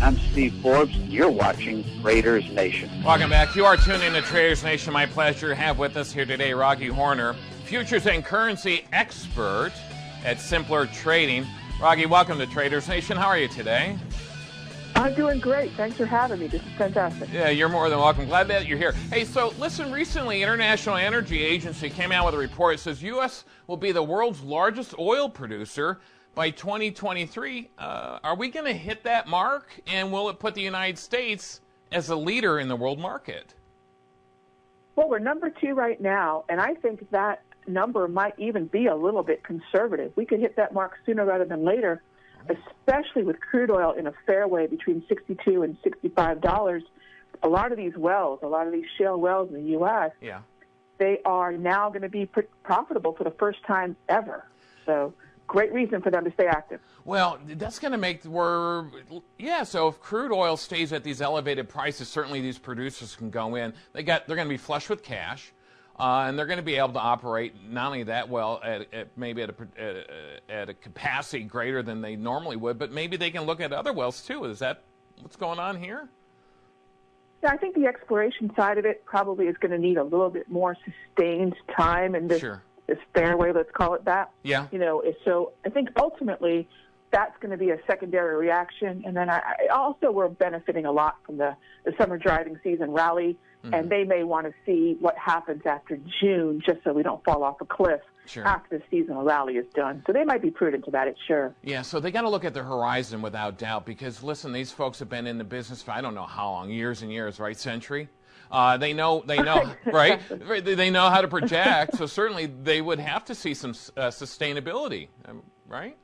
I'm Steve Forbes. You're watching Traders Nation. Welcome back. You are tuned in to Traders Nation. My pleasure to have with us here today Raghee Horder, futures and currency expert at Simpler Trading. Raghee, welcome to Traders Nation. How are you today? I'm doing great. Thanks for having me. This is fantastic. Yeah, you're more than welcome. Glad that you're here. Hey, so listen, recently International Energy Agency came out with a report that says U.S. will be the world's largest oil producer by 2023. Are we going to hit that mark, and will it put the United States as a leader in the world market? Well, we're number 2 right now, and I think that number might even be a little bit conservative. We could hit that mark sooner rather than later, especially with crude oil in a fairway between $62 and $65. A lot of these wells, a lot of these shale wells in the U.S., they are now going to be profitable for the first time ever. So great reason for them to stay active. Well, that's going to make so if crude oil stays at these elevated prices, certainly these producers can go in. They're going to be flush with cash. And they're going to be able to operate not only that well maybe at a capacity greater than they normally would, but maybe they can look at other wells too. Is that what's going on here? Yeah, I think the exploration side of it probably is going to need a little bit more sustained time in this fairway, let's call it that. Yeah. So I think ultimately that's going to be a secondary reaction. And then I also we're benefiting a lot from the summer driving season rally. And they may want to see what happens after June, just so we don't fall off a cliff after the seasonal rally is done. So they might be prudent about it, sure. Yeah, so they got to look at the horizon without doubt, because, listen, these folks have been in the business for I don't know how long, years and years, right, century? They know, right? They know how to project, so certainly they would have to see some sustainability, right?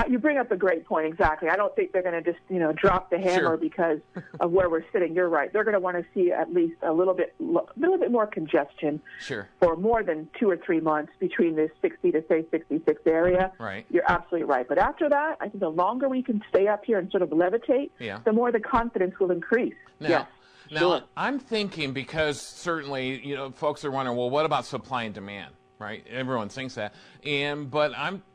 You bring up a great point, exactly. I don't think they're going to just, drop the hammer because of where we're sitting. You're right. They're going to want to see at least a little bit more congestion for more than 2 or 3 months between this 60 to, say, 66 area. Right. You're absolutely right. But after that, I think the longer we can stay up here and sort of levitate, the more the confidence will increase. Now, I'm thinking, because certainly, folks are wondering, well, what about supply and demand, right? Everyone thinks that. But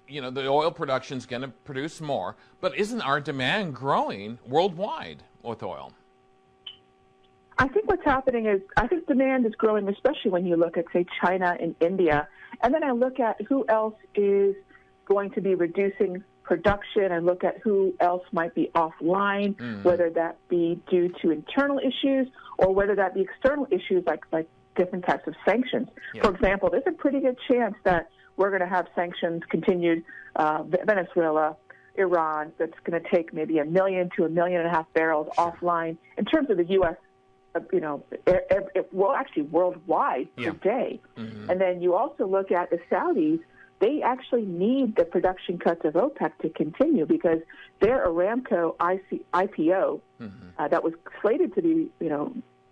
the oil production is going to produce more, but isn't our demand growing worldwide with oil? I think what's happening is, I think demand is growing, especially when you look at, say, China and India. And then I look at who else is going to be reducing production and look at who else might be offline, whether that be due to internal issues or whether that be external issues like different types of sanctions. For example, there's a pretty good chance that we're going to have sanctions continued, Venezuela, Iran, that's going to take maybe 1 million to 1.5 million barrels offline in terms of the U.S., actually worldwide today. And then you also look at the Saudis. They actually need the production cuts of OPEC to continue because their Aramco IPO that was slated to be,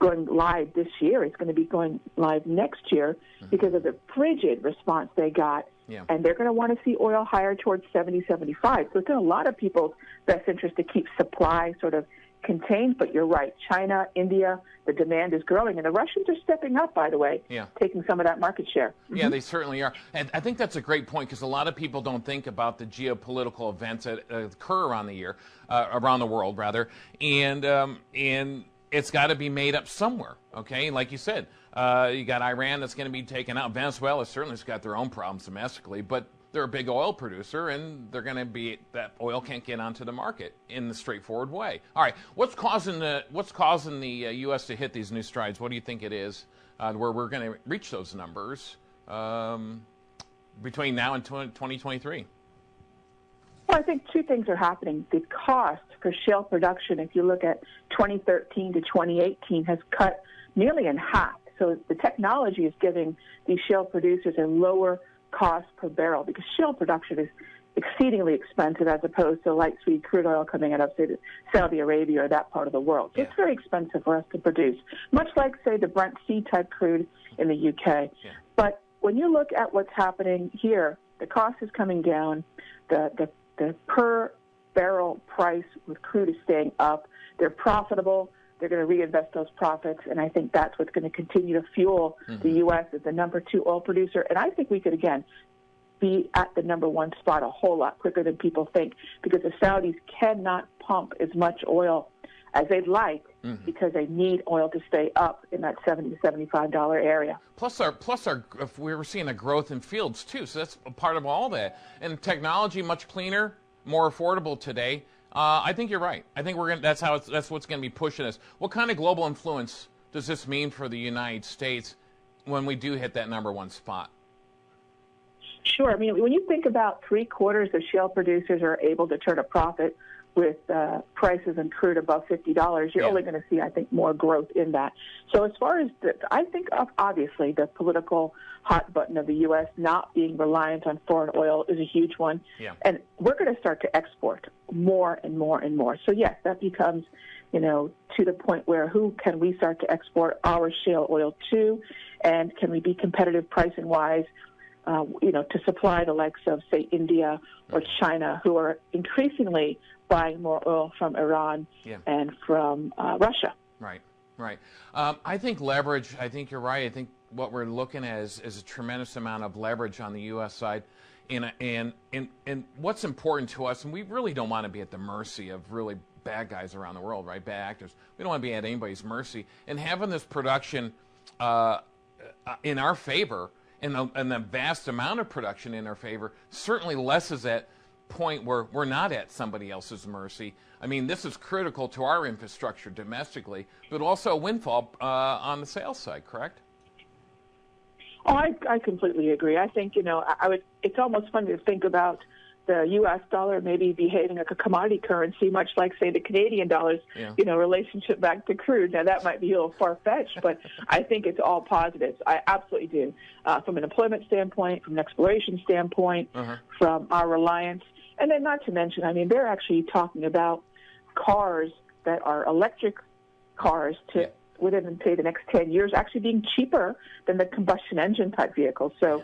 going live this year. It's going to be going live next year because of the frigid response they got. And they're going to want to see oil higher towards 70, 75. So it's in a lot of people's best interest to keep supply sort of contained. But you're right. China, India, the demand is growing. And the Russians are stepping up, by the way, taking some of that market share. Yeah, they certainly are. And I think that's a great point because a lot of people don't think about the geopolitical events that occur around the world, rather. And it's got to be made up somewhere, okay? Like you said, you got Iran that's going to be taken out. Venezuela certainly has got their own problems domestically, but they're a big oil producer, and they're going to be that oil can't get onto the market in the straightforward way. All right, what's causing the U.S. to hit these new strides? What do you think it is where we're going to reach those numbers between now and 2023? Well, I think 2 things are happening. The cost for shale production, if you look at 2013 to 2018, has cut nearly in half. So the technology is giving these shale producers a lower cost per barrel because shale production is exceedingly expensive as opposed to light sweet crude oil coming out of, say, Saudi Arabia or that part of the world. So it's very expensive for us to produce, much like, say, the Brent C-type crude in the UK. But when you look at what's happening here, the cost is coming down. The per barrel price with crude is staying up. They're profitable. They're going to reinvest those profits, and I think that's what's going to continue to fuel the U.S. as the number 2 oil producer. And I think we could, again, be at the number one spot a whole lot quicker than people think, because the Saudis cannot pump as much oil as they'd like, because they need oil to stay up in that $70 to $75 area. Plus if we were seeing a growth in fields too, so that's a part of all that. And technology much cleaner, more affordable today. I think you're right. I think that's what's going to be pushing us. What kind of global influence does this mean for the United States when we do hit that number one spot? Sure. I mean, when you think about 3/4 of shale producers are able to turn a profit with prices in crude above $50, you're only going to see, I think, more growth in that. So as far as I think obviously the political hot button of the U.S. not being reliant on foreign oil is a huge one. Yeah. And we're going to start to export more and more and more. So, yes, that becomes, to the point where who can we start to export our shale oil to, and can we be competitive pricing-wise, to supply the likes of, say, India or China, who are increasingly buying more oil from Iran and from Russia. Right. I think leverage, I think you're right. I think what we're looking at is a tremendous amount of leverage on the U.S. side. And what's important to us, and we really don't want to be at the mercy of really bad guys around the world, right? Bad actors. We don't want to be at anybody's mercy. And having this production in our favor, and the vast amount of production in our favor, certainly lessens that point where we're not at somebody else's mercy. I mean, this is critical to our infrastructure domestically, but also a windfall on the sales side, correct? Oh, I completely agree. I think, it's almost fun to think about the U.S. dollar maybe behaving like a commodity currency, much like, say, the Canadian dollar's, relationship back to crude. Now, that might be a little far-fetched, but I think it's all positives. I absolutely do. From an employment standpoint, from an exploration standpoint, from our reliance. And then not to mention, I mean, they're actually talking about cars that are electric cars within, say, the next 10 years actually being cheaper than the combustion engine type vehicles. So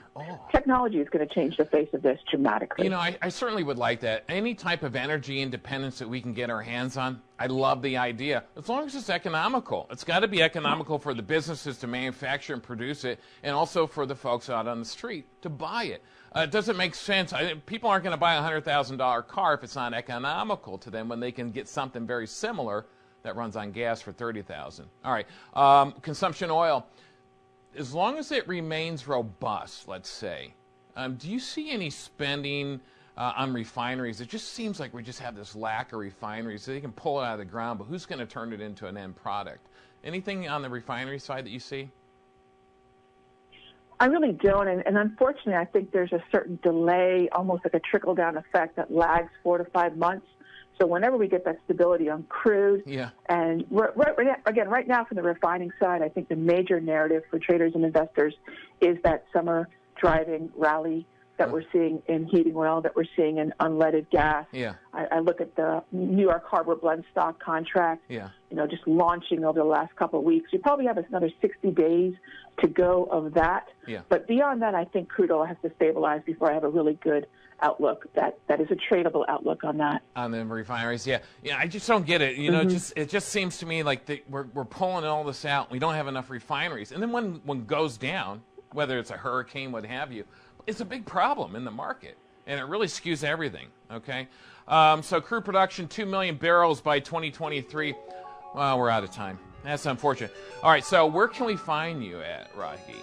technology is going to change the face of this dramatically. I certainly would like that. Any type of energy independence that we can get our hands on, I love the idea, as long as it's economical. It's got to be economical for the businesses to manufacture and produce it, and also for the folks out on the street to buy it. It doesn't make sense. People aren't going to buy a $100,000 car if it's not economical to them when they can get something very similar that runs on gas for $30,000. All right, consumption oil. As long as it remains robust, let's say, do you see any spending on refineries? It just seems like we just have this lack of refineries. So they can pull it out of the ground, but who's going to turn it into an end product? Anything on the refinery side that you see? I really don't, and unfortunately, I think there's a certain delay, almost like a trickle-down effect that lags 4 to 5 months. So whenever we get that stability on crude, and right now from the refining side, I think the major narrative for traders and investors is that summer driving rally that we're seeing in heating oil, that we're seeing in unleaded gas. I look at the New York Harbor blend stock contract, just launching over the last couple of weeks. You probably have another 60 days to go of that. But beyond that, I think crude oil has to stabilize before I have a really good outlook that is a tradable outlook on that. On the refineries, I just don't get it. It just seems to me like we're pulling all this out. We don't have enough refineries, and then when one goes down, whether it's a hurricane, what have you, it's a big problem in the market, and it really skews everything. Okay, so crude production 2 million barrels by 2023. Well, we're out of time. That's unfortunate. All right, so where can we find you at, Raghee?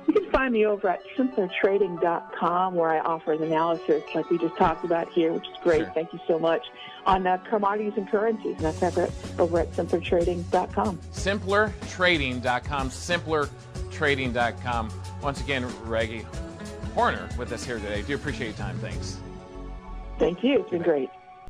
You can find me over at simplertrading.com, where I offer an analysis like we just talked about here, which is great. Sure. Thank you so much. On commodities and currencies, and that's over at simplertrading.com. Simplertrading.com, simplertrading.com. Once again, Raghee Horder with us here today. Do appreciate your time. Thanks. Thank you. It's been great.